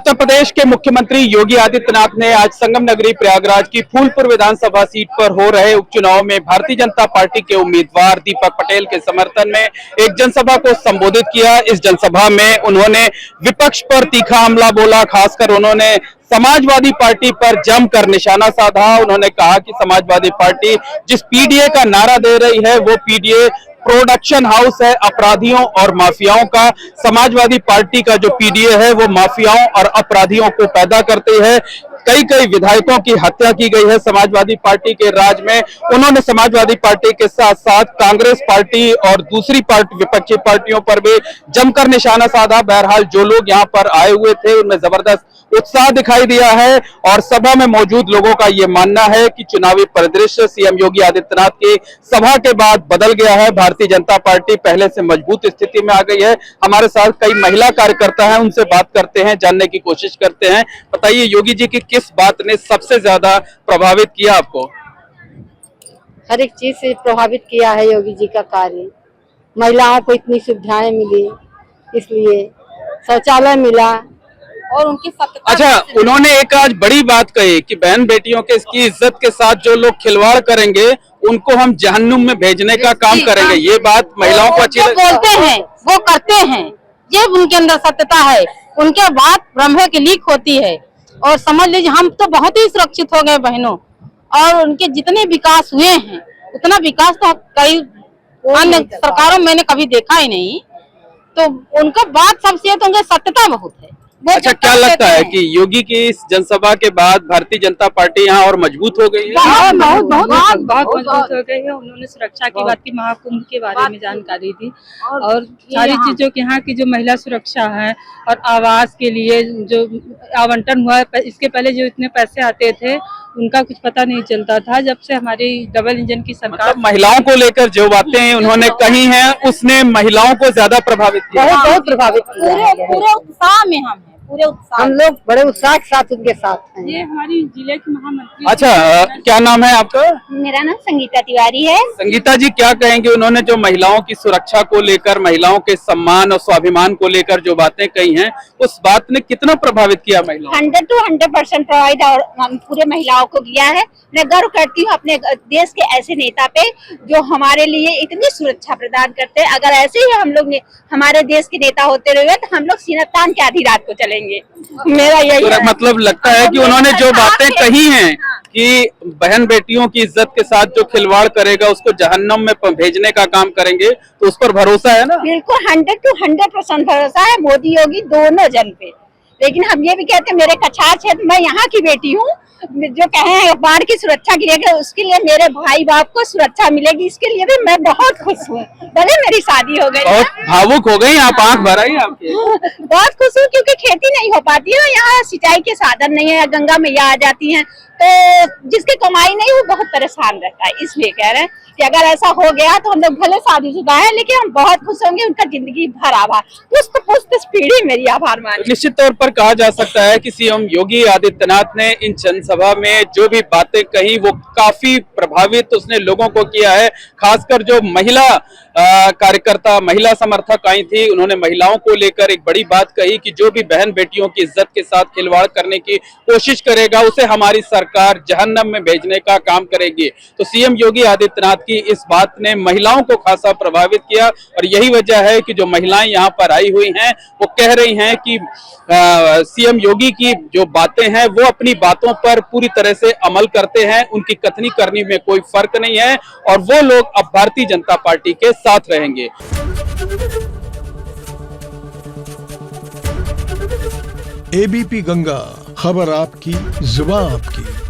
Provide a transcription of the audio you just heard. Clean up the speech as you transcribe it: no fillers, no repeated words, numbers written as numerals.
उत्तर प्रदेश के मुख्यमंत्री योगी आदित्यनाथ ने आज संगम नगरी प्रयागराज की फूलपुर विधानसभा सीट पर हो रहे उपचुनाव में भारतीय जनता पार्टी के उम्मीदवार दीपक पटेल के समर्थन में एक जनसभा को संबोधित किया। इस जनसभा में उन्होंने विपक्ष पर तीखा हमला बोला। खासकर उन्होंने समाजवादी पार्टी पर जमकर निशाना साधा। उन्होंने कहा कि समाजवादी पार्टी जिस पीडीए का नारा दे रही है वो पीडीए प्रोडक्शन हाउस है अपराधियों और माफियाओं का। समाजवादी पार्टी का जो पीडीए है वो माफियाओं और अपराधियों को पैदा करती है। कई विधायकों की हत्या की गई है समाजवादी पार्टी के राज में। उन्होंने समाजवादी पार्टी के साथ साथ कांग्रेस पार्टी और दूसरी पार्टी विपक्षी पार्टियों पर भी जमकर निशाना साधा। बहरहाल जो लोग यहाँ पर आए हुए थे उनमें जबरदस्त उत्साह दिखाई दिया है और सभा में मौजूद लोगों का ये मानना है कि चुनावी परिदृश्य सीएम योगी आदित्यनाथ की सभा के बाद बदल गया है। भारतीय जनता पार्टी पहले से मजबूत स्थिति में आ गई है। हमारे साथ कई महिला कार्यकर्ता हैं, उनसे बात करते हैं, जानने की कोशिश करते हैं। बताइए योगी जी की किस बात ने सबसे ज्यादा प्रभावित किया आपको? हर एक चीज से प्रभावित किया है योगी जी का कार्य। महिलाओं को इतनी सुविधाएं मिली, इसलिए शौचालय मिला और उनकी सत्ता। अच्छा, उन्होंने एक आज बड़ी बात कही कि बहन बेटियों के इसकी इज्जत के साथ जो लोग खिलवाड़ करेंगे उनको हम जहन्नुम में भेजने का काम करेंगे। ये बात महिलाओं को अच्छी बोलते हैं, वो करते हैं, ये उनके अंदर सत्यता है। उनके बात ब्रह्म की लीक होती है और समझ लीजिए हम तो बहुत ही सुरक्षित हो गए बहनों। और उनके जितने विकास हुए हैं उतना विकास तो कई अन्य सरकारों में मैंने कभी देखा ही नहीं। तो उनका बात सबसे तो उनकी सत्यता बहुत है। अच्छा, क्या लगता है कि योगी की इस जनसभा के बाद भारतीय जनता पार्टी यहाँ और मजबूत हो गई है? बहुत मजबूत हो गई है। उन्होंने सुरक्षा की बात की, महाकुंभ के बारे में जानकारी दी और सारी चीजों की यहाँ की जो महिला सुरक्षा है और आवास के लिए जो आवंटन हुआ है, इसके पहले जो इतने पैसे आते थे उनका कुछ पता नहीं चलता था। जब से हमारी डबल इंजन की सरकार महिलाओं को लेकर जो बातें उन्होंने कही हैं उसने महिलाओं को ज्यादा प्रभावित किया। बहुत प्रभावित किया। पूरे उत्साह में हम हैं, पूरे उत्साह। हम लोग बड़े उत्साह के साथ उनके साथ हैं। ये हमारी जिले की महामंत्री। अच्छा, क्या नाम है आपका? मेरा नाम संगीता तिवारी है। संगीता जी, क्या कहेंगे? उन्होंने जो महिलाओं की सुरक्षा को लेकर, महिलाओं के सम्मान और स्वाभिमान को लेकर जो बातें कही हैं, उस बात ने कितना प्रभावित किया महिलाओं? 100 to 100% प्रभावित और पूरे महिलाओं को किया है। मैं गर्व करती हूँ अपने देश के ऐसे नेता पे जो हमारे लिए इतनी सुरक्षा प्रदान करते हैं। अगर ऐसे ही हम लोग हमारे देश के नेता होते रहे तो हम लोग सीना तान के आधी रात को चलेंगे। मेरा यही मतलब लगता है कि उन्होंने जो बातें कही हैं कि बहन बेटियों की इज्जत के साथ जो खिलवाड़ करेगा उसको जहन्नम में भेजने का काम करेंगे, तो उस पर भरोसा है ना? बिल्कुल 100 to 100% भरोसा है मोदी योगी दोनों जन पे। लेकिन हम ये भी कहते हैं, मेरे कछार क्षेत्र, मैं यहाँ की बेटी हूँ, जो कहे हैं बाढ़ की सुरक्षा के लिए, उसके लिए मेरे भाई बाप को सुरक्षा मिलेगी, इसके लिए भी मैं बहुत खुश हूँ। भले मेरी शादी हो गई। बहुत भावुक हो गई आप, आंख भर आई आपकी। बहुत खुश हूँ क्योंकि खेती नहीं हो पाती है, यहाँ सिंचाई के साधन नहीं है, गंगा मैया आ जाती हैं, तो जिसकी कमाई नहीं वो बहुत परेशान रहता है। इसलिए कह रहे हैं कि अगर ऐसा हो गया तो हम लोग भले शादीशुदा है लेकिन हम बहुत खुश होंगे। उनका जिंदगी भर आभार, पुष्ट पीढ़ी मेरी आभार मान। निश्चित तौर पर कहा जा सकता है कि सीएम योगी आदित्यनाथ ने इन जनसभा में जो भी बातें कही वो काफी प्रभावित उसने लोगों को किया है। खासकर जो महिला कार्यकर्ता, महिला समर्थक आई थी, उन्होंने महिलाओं को लेकर एक बड़ी बात कही कि जो भी बहन बेटियों की इज्जत के साथ खिलवाड़ करने की कोशिश करेगा उसे हमारी सरकार जहन्नम में भेजने का काम करेगी। तो सीएम योगी आदित्यनाथ की इस बात ने महिलाओं को खासा प्रभावित किया और यही वजह है कि जो महिलाएं यहाँ पर आई हुई हैं वो कह रही हैं कि सीएम योगी की जो बातें हैं वो अपनी बातों पर पूरी तरह से अमल करते हैं, उनकी कथनी करनी में कोई फर्क नहीं है और वो लोग अब भारतीय जनता पार्टी के साथ रहेंगे। एबीपी गंगा, खबर आपकी, जुबान आपकी।